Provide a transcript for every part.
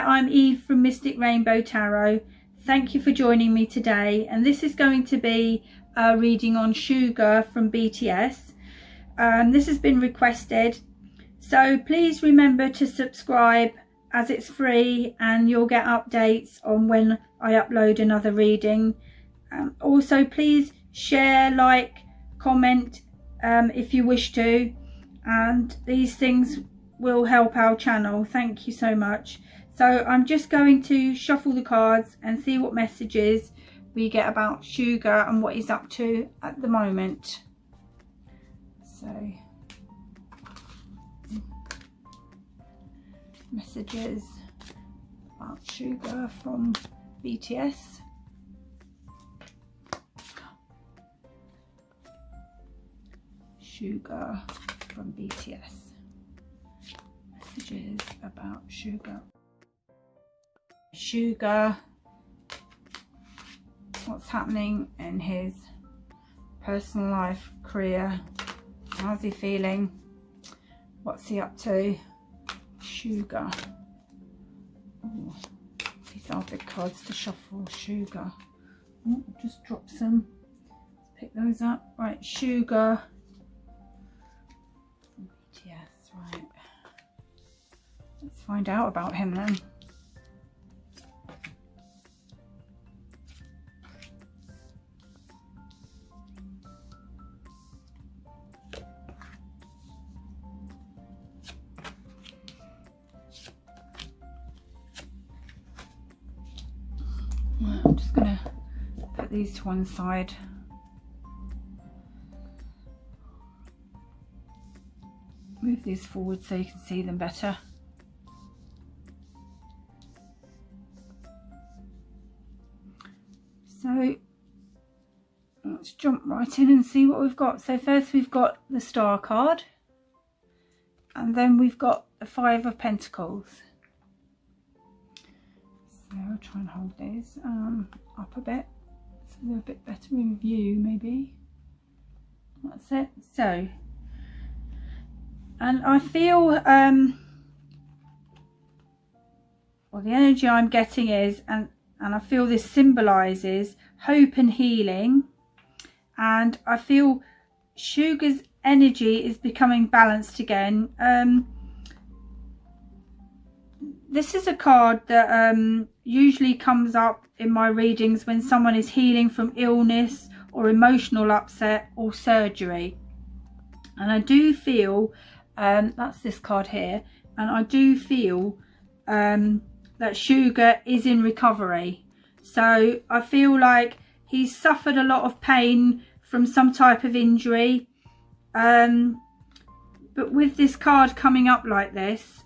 I'm Eve from Mystic Rainbow Tarot. Thank you for joining me today, and this is going to be a reading on Suga from BTS. This has been requested, so please remember to subscribe as it's free and you'll get updates on when I upload another reading. Also, please share, like, comment if you wish to, and these things will help our channel. Thank you so much. So I'm just going to shuffle the cards and see what messages we get about Suga and what he's up to at the moment. So messages about Suga from BTS. Suga from BTS. Messages about Suga. Suga, what's happening in his personal life, career, how's he feeling, what's he up to? Suga. Ooh, these are big cards to shuffle. Suga. Oh, just drop some. Let's pick those up. Right, Suga. BTS, right. Let's find out about him then. I'm just going to put these to one side. Move these forward so you can see them better. So let's jump right in and see what we've got. So first we've got the Star card, and then we've got the Five of Pentacles. So I'll try and hold these up a bit so they're a bit better in view, maybe. That's it. So, and I feel well, the energy I'm getting is, and I feel this symbolises hope and healing, and I feel Suga's energy is becoming balanced again. This is a card that usually comes up in my readings when someone is healing from illness or emotional upset or surgery. And I do feel, that's this card here, and I do feel that Suga is in recovery. So I feel like he's suffered a lot of pain from some type of injury. But with this card coming up like this,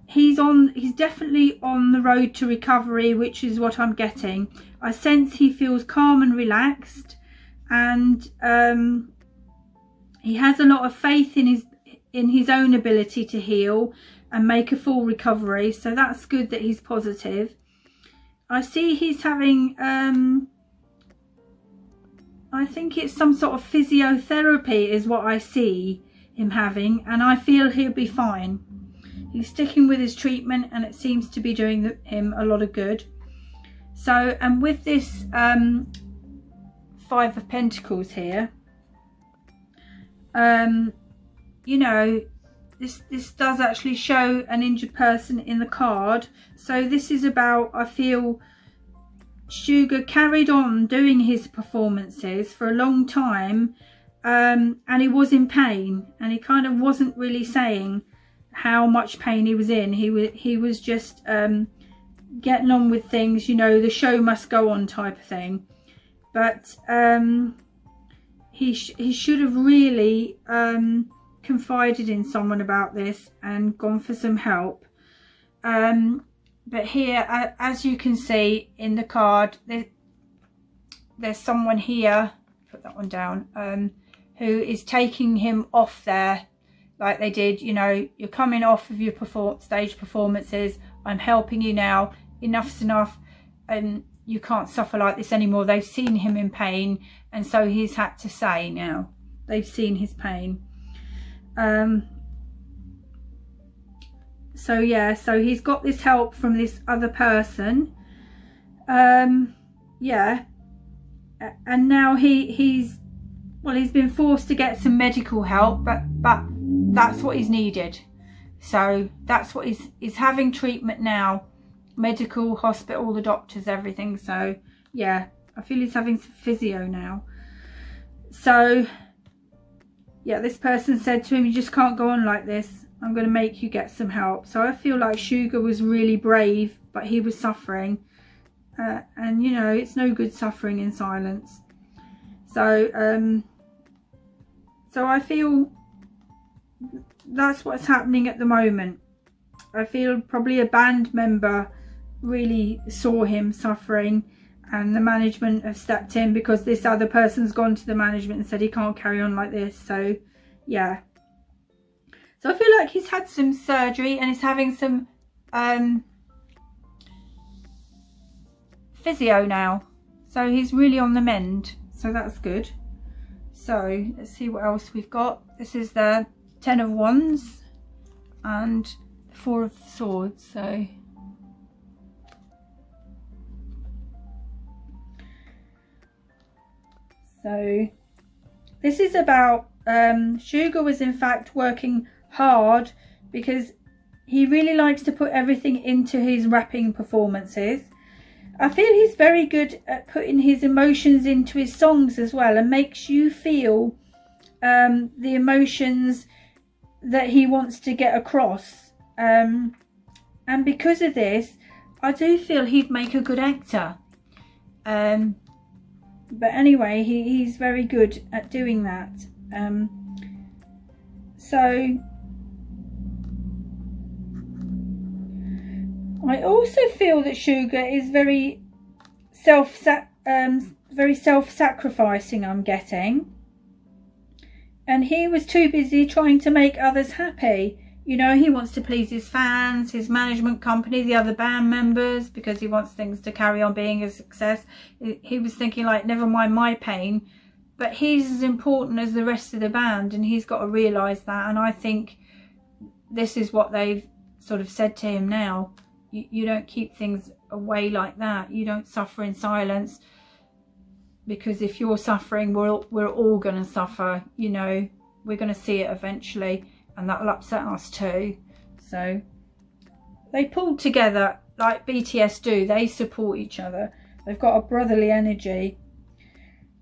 he's definitely on the road to recovery, which is what I'm getting. I sense he feels calm and relaxed, and he has a lot of faith in his own ability to heal and make a full recovery. So that's good that he's positive. I see he's having I think it's some sort of physiotherapy is what I see him having, and I feel he'll be fine. He's sticking with his treatment and it seems to be doing him a lot of good. So, and with this Five of Pentacles here, you know, this does actually show an injured person in the card. So this is about, I feel, Suga carried on doing his performances for a long time, and he was in pain, and he kind of wasn't really saying how much pain he was in. He was just getting on with things, you know, the show must go on type of thing. But he should have really confided in someone about this and gone for some help. But here, as you can see in the card, there's someone here, put that one down, who is taking him off there, like they did, you know, you're coming off of your stage performances, I'm helping you now, enough's enough, and you can't suffer like this anymore. They've seen him in pain, and so he's had to say now, they've seen his pain. So yeah, so he's got this help from this other person. Yeah, and now he's been forced to get some medical help, but that's what he's needed. So that's what he's having treatment now, medical, hospital, the doctors, everything. So yeah, I feel he's having some physio now. So yeah, this person said to him, you just can't go on like this. I'm going to make you get some help. So I feel like Suga was really brave, but he was suffering. And you know, it's no good suffering in silence. So so I feel that's what's happening at the moment. I feel probably a band member really saw him suffering, and the management have stepped in because this other person's gone to the management and said he can't carry on like this. So yeah, so I feel like he's had some surgery and he's having some physio now, so he's really on the mend, so that's good. So let's see what else we've got. This is the 10 of Wands and 4 of Swords. So this is about Suga was in fact working hard because he really likes to put everything into his rapping performances. I feel he's very good at putting his emotions into his songs as well, and makes you feel the emotions that he wants to get across. And because of this, I do feel he'd make a good actor. But anyway, he's very good at doing that. So I also feel that Suga is very self-sacrificing, I'm getting. And he was too busy trying to make others happy. You know, he wants to please his fans, his management company, the other band members, because he wants things to carry on being a success. He was thinking like, never mind my pain, but he's as important as the rest of the band, and he's got to realise that. And I think this is what they've sort of said to him now. You don't keep things away like that. You don't suffer in silence, because if you're suffering, we're all going to suffer. You know, we're going to see it eventually, and that'll upset us too. So they pulled together like BTS do. They support each other. They've got a brotherly energy.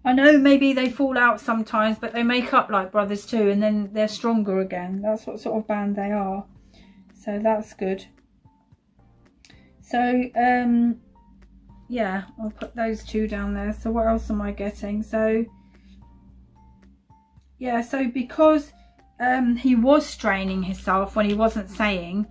I know maybe they fall out sometimes, but they make up like brothers too, and then they're stronger again. That's what sort of band they are. So that's good. So yeah, I'll put those two down there. So what else am I getting? So yeah, so because he was straining himself when he wasn't saying,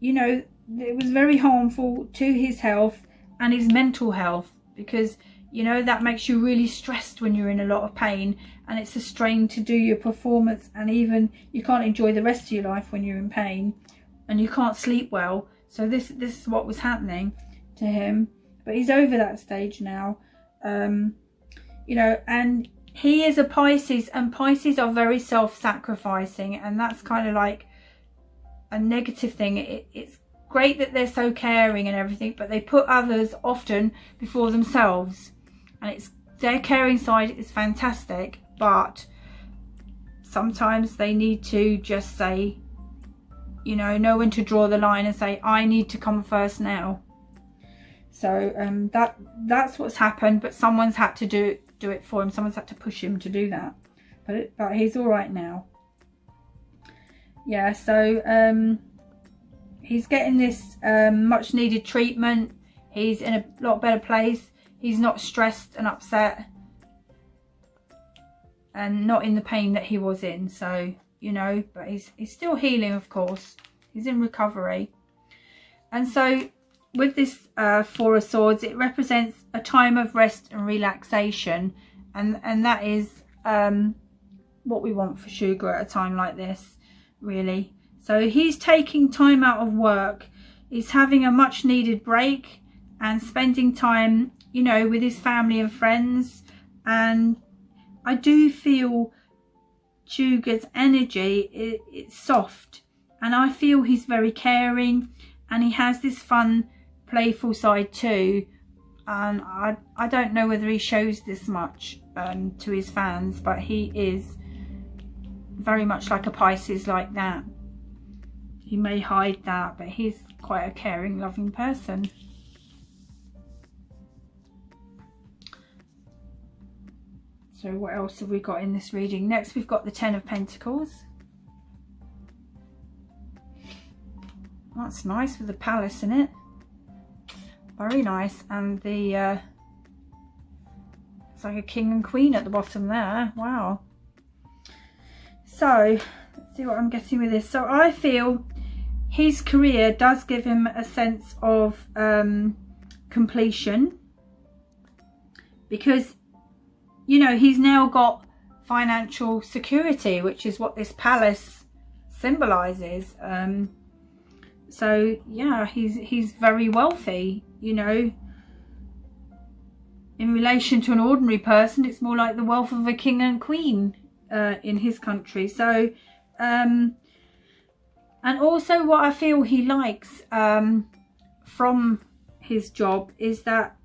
you know, it was very harmful to his health and his mental health, because you know that makes you really stressed when you're in a lot of pain, and it's a strain to do your performance, and even you can't enjoy the rest of your life when you're in pain, and you can't sleep well. So this is what was happening to him, but he's over that stage now. You know, and he is a Pisces, and Pisces are very self-sacrificing, and that's kind of like a negative thing. It's great that they're so caring and everything, but they put others often before themselves, and it's their caring side is fantastic, but sometimes they need to just say, you know when to draw the line and say, I need to come first now. So that's what's happened, but someone's had to do it for him. Someone's had to push him to do that, but he's all right now. Yeah, so he's getting this much needed treatment. He's in a lot better place. He's not stressed and upset, and not in the pain that he was in. So you know, but he's still healing, of course. He's in recovery. And so with this 4 of Swords, it represents a time of rest and relaxation, and that is what we want for Suga at a time like this, really. So he's taking time out of work. He's having a much needed break and spending time, you know, with his family and friends. And I do feel Suga's energy, it's soft. and I feel he's very caring, and he has this fun, playful side too. And I don't know whether he shows this much to his fans, but he is very much like a Pisces like that. He may hide that, but he's quite a caring, loving person. So what else have we got in this reading? Next we've got the Ten of Pentacles. That's nice with the palace in it. Very nice. And the it's like a king and queen at the bottom there. Wow. So let's see what I'm getting with this. So I feel his career does give him a sense of completion, because, you know, he's now got financial security, which is what this palace symbolizes. So yeah, he's very wealthy, you know. In relation to an ordinary person, it's more like the wealth of a king and queen in his country. So and also what I feel he likes from his job is that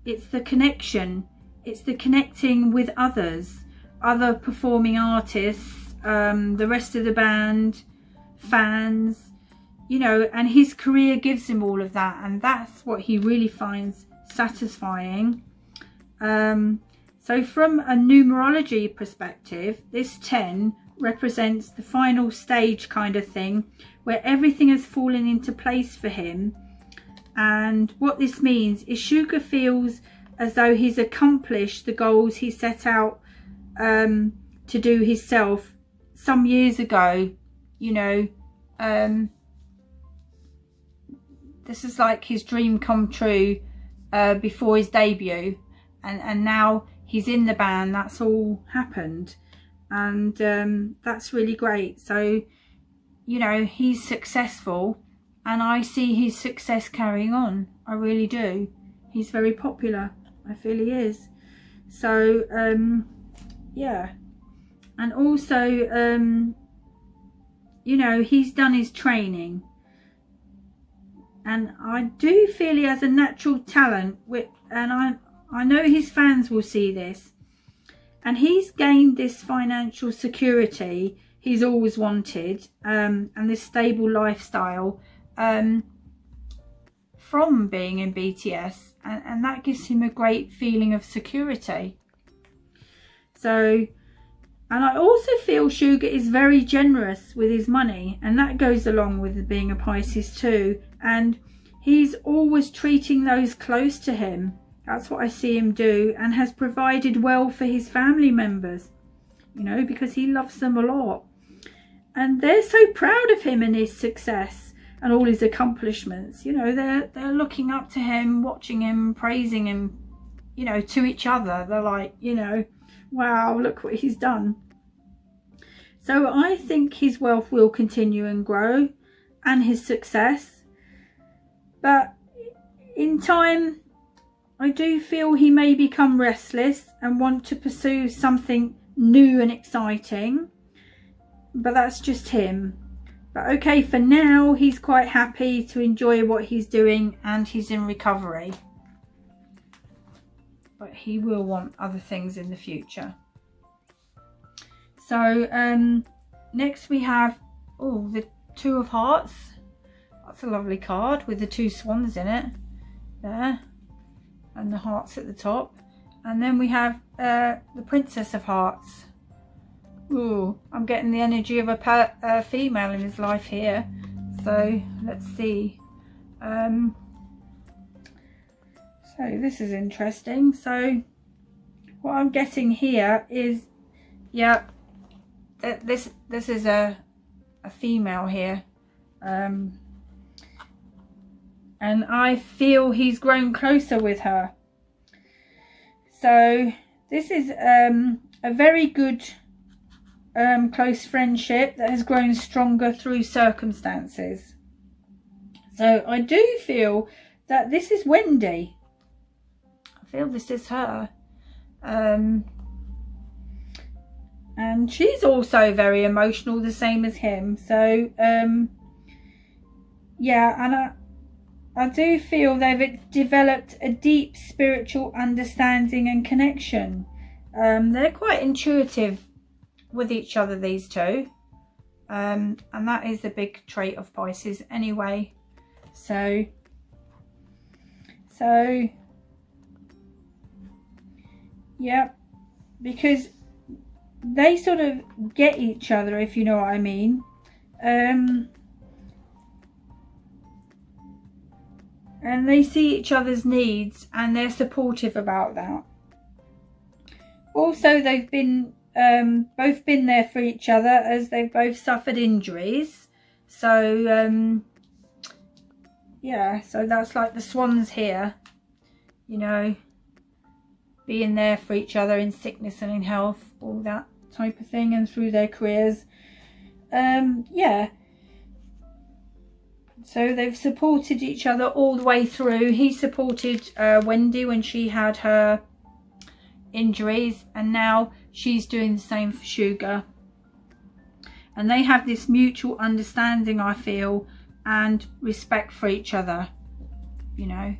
it's the connection. It's the connecting with others, other performing artists, the rest of the band, fans, you know, and his career gives him all of that, and that's what he really finds satisfying. So from a numerology perspective, this 10 represents the final stage kind of thing, where everything has fallen into place for him. And what this means is Suga feels as though he's accomplished the goals he set out to do himself some years ago. You know, this is like his dream come true before his debut, and now he's in the band. That's all happened, and that's really great. So, you know, he's successful, and I see his success carrying on. I really do. He's very popular. I feel he is. So yeah, and also you know, he's done his training, and I do feel he has a natural talent and I know his fans will see this, and he's gained this financial security he's always wanted, and this stable lifestyle from being in BTS, and that gives him a great feeling of security. So, and I also feel Suga is very generous with his money, and that goes along with being a Pisces too, and he's always treating those close to him. That's what I see him do, and has provided well for his family members, you know, because he loves them a lot, and they're so proud of him and his success and all his accomplishments. You know, they're looking up to him, watching him, praising him, you know, to each other. They're like, you know, wow, look what he's done. So I think his wealth will continue and grow, and his success, but in time I do feel he may become restless and want to pursue something new and exciting, but that's just him. But okay, for now he's quite happy to enjoy what he's doing, and he's in recovery, but he will want other things in the future. So next we have the Two of Hearts. That's a lovely card with the two swans in it there, and the hearts at the top. And then we have the Princess of Hearts. Ooh, I'm getting the energy of a female in his life here. So let's see. So this is interesting. So what I'm getting here is, yeah, this is a female here, and I feel he's grown closer with her. So this is a very good close friendship that has grown stronger through circumstances. So I do feel that this is Wendy. I feel this is her, and and she's also very emotional, the same as him. So yeah, and I do feel they've developed a deep spiritual understanding and connection. They're quite intuitive with each other, these two, and that is a big trait of Pisces anyway. So yeah, because they sort of get each other, if you know what I mean. And they see each other's needs and they're supportive about that. Also, they've been both been there for each other, as they've both suffered injuries. So yeah, so that's like the swans here, you know, being there for each other in sickness and in health, all that type of thing, and through their careers. Yeah, so they've supported each other all the way through. He supported Wendy when she had her injuries, and now she's doing the same for Suga. And they have this mutual understanding, I feel, and respect for each other, you know.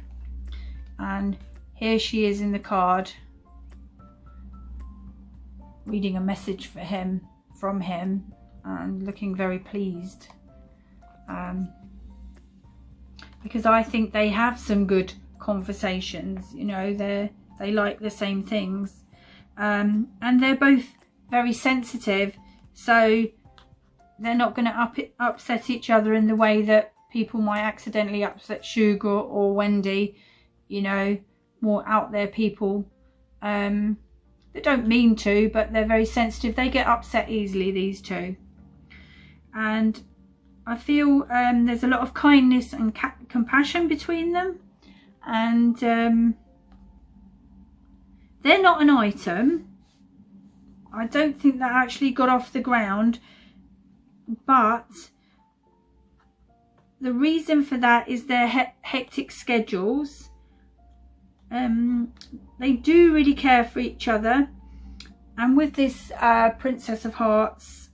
And here she is in the card, reading a message for him, from him, and looking very pleased. Because I think they have some good conversations, you know, they like the same things. And they're both very sensitive, so they're not going to upset each other in the way that people might accidentally upset Suga or Wendy, you know, more out there people. They don't mean to, but they're very sensitive. They get upset easily, these two. And I feel there's a lot of kindness and compassion between them. And they're not an item. I don't think that actually got off the ground. But the reason for that is their hectic schedules. They do really care for each other. And with this Princess of Hearts,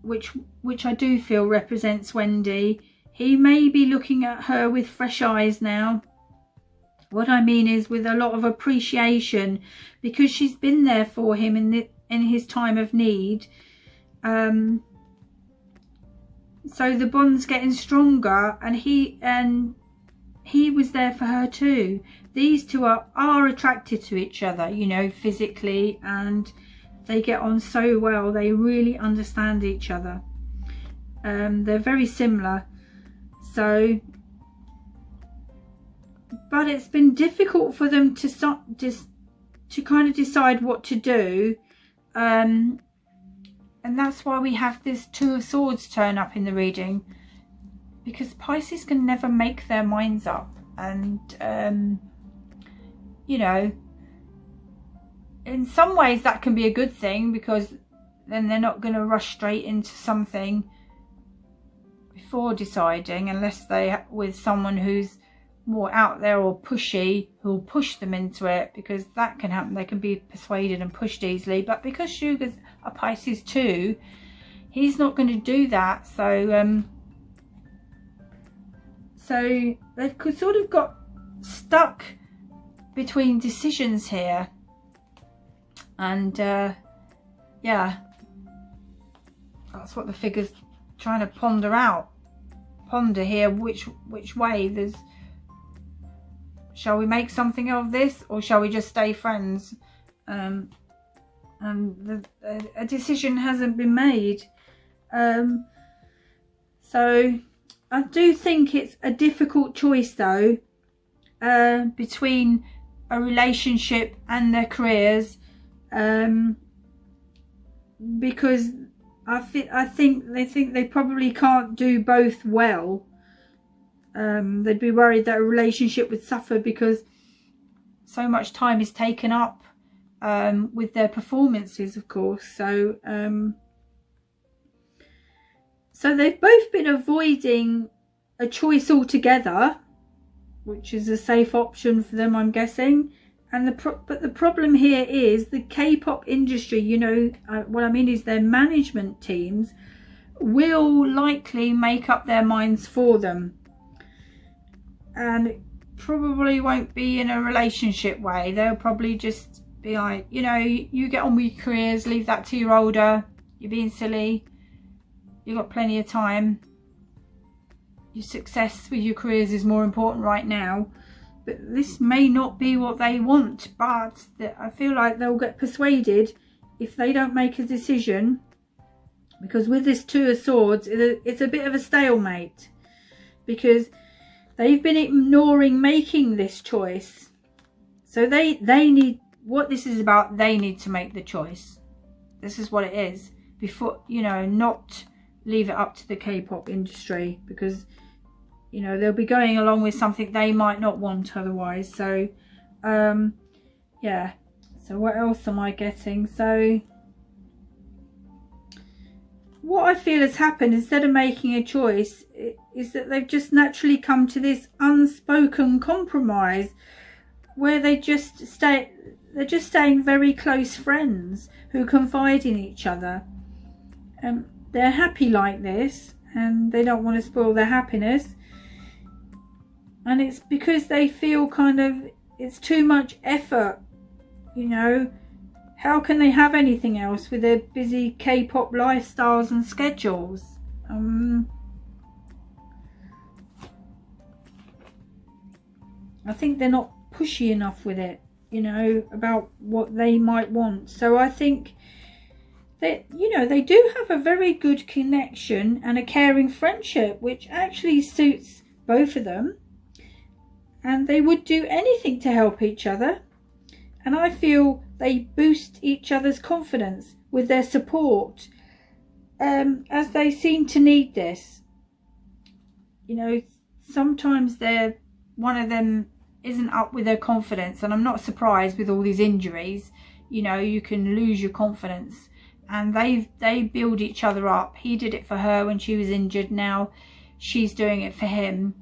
which I do feel represents Wendy, he may be looking at her with fresh eyes now. What I mean is with a lot of appreciation, because she's been there for him in his time of need. So the bond's getting stronger, and he was there for her too. These two are attracted to each other, you know, physically, and they get on so well. They really understand each other. They're very similar. So, but it's been difficult for them to kind of decide what to do. And that's why we have this Two of Swords turn up in the reading, because Pisces can never make their minds up. And you know, in some ways that can be a good thing, because then they're not going to rush straight into something before deciding, unless they with someone who's more out there or pushy, who'll push them into it, because that can happen. They can be persuaded and pushed easily. But because Suga's a Pisces too, he's not going to do that. So so they've sort of got stuck between decisions here. And yeah, that's what the figure's trying to ponder here, which way. There's, shall we make something of this, or shall we just stay friends? And a decision hasn't been made. So I do think it's a difficult choice though, between a relationship and their careers, because I think they probably can't do both well. They'd be worried that a relationship would suffer because so much time is taken up with their performances, of course. So so they've both been avoiding a choice altogether, which is a safe option for them, I'm guessing. And but the problem here is the K-pop industry, you know, what I mean is their management teams will likely make up their minds for them, and it probably won't be in a relationship way. They'll probably just be like, you know, you get on with your careers, leave that to your older, you're being silly, you've got plenty of time, your success with your careers is more important right now. But this may not be what they want, but I feel like they'll get persuaded if they don't make a decision, because with this Two of Swords, it's a bit of a stalemate, because they've been ignoring making this choice. So they need, what this is about, they need to make the choice. This is what it is, before, you know, not leave it up to the K-pop industry, because, you know, they'll be going along with something they might not want otherwise. So yeah, so what else am I getting? So what I feel has happened, instead of making a choice, is that they've just naturally come to this unspoken compromise where they're just staying very close friends who confide in each other. They're happy like this, and they don't want to spoil their happiness. And it's because they feel kind of, it's too much effort, you know. How can they have anything else with their busy K-pop lifestyles and schedules? I think they're not pushy enough with it, you know, about what they might want. So I think that, you know, they do have a very good connection and a caring friendship, which actually suits both of them. And they would do anything to help each other. And I feel they boost each other's confidence with their support, as they seem to need this. You know, sometimes one of them isn't up with their confidence, and I'm not surprised with all these injuries. You know, you can lose your confidence, and they build each other up. He did it for her when she was injured, now she's doing it for him,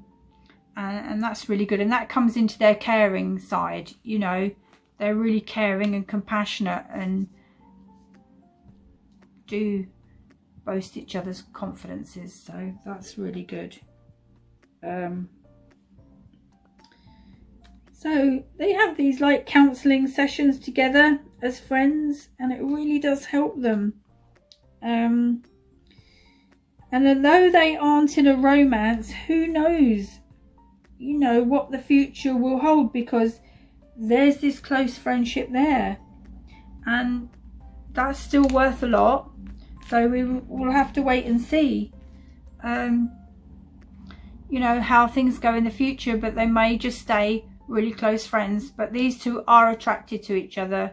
and that's really good. And that comes into their caring side, you know. They're really caring and compassionate and do boast each other's confidences. So that's really good. So they have these like counselling sessions together as friends, and it really does help them. And although they aren't in a romance, who knows, you know, what the future will hold, because there's this close friendship there, and that's still worth a lot. So we'll have to wait and see, you know, how things go in the future. But they may just stay really close friends. But these two are attracted to each other,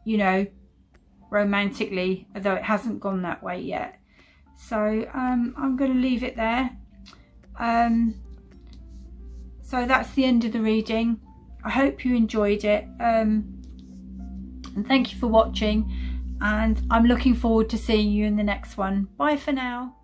you know, romantically, although it hasn't gone that way yet. So I'm going to leave it there. So that's the end of the reading. I hope you enjoyed it, and thank you for watching, and I'm looking forward to seeing you in the next one. Bye for now.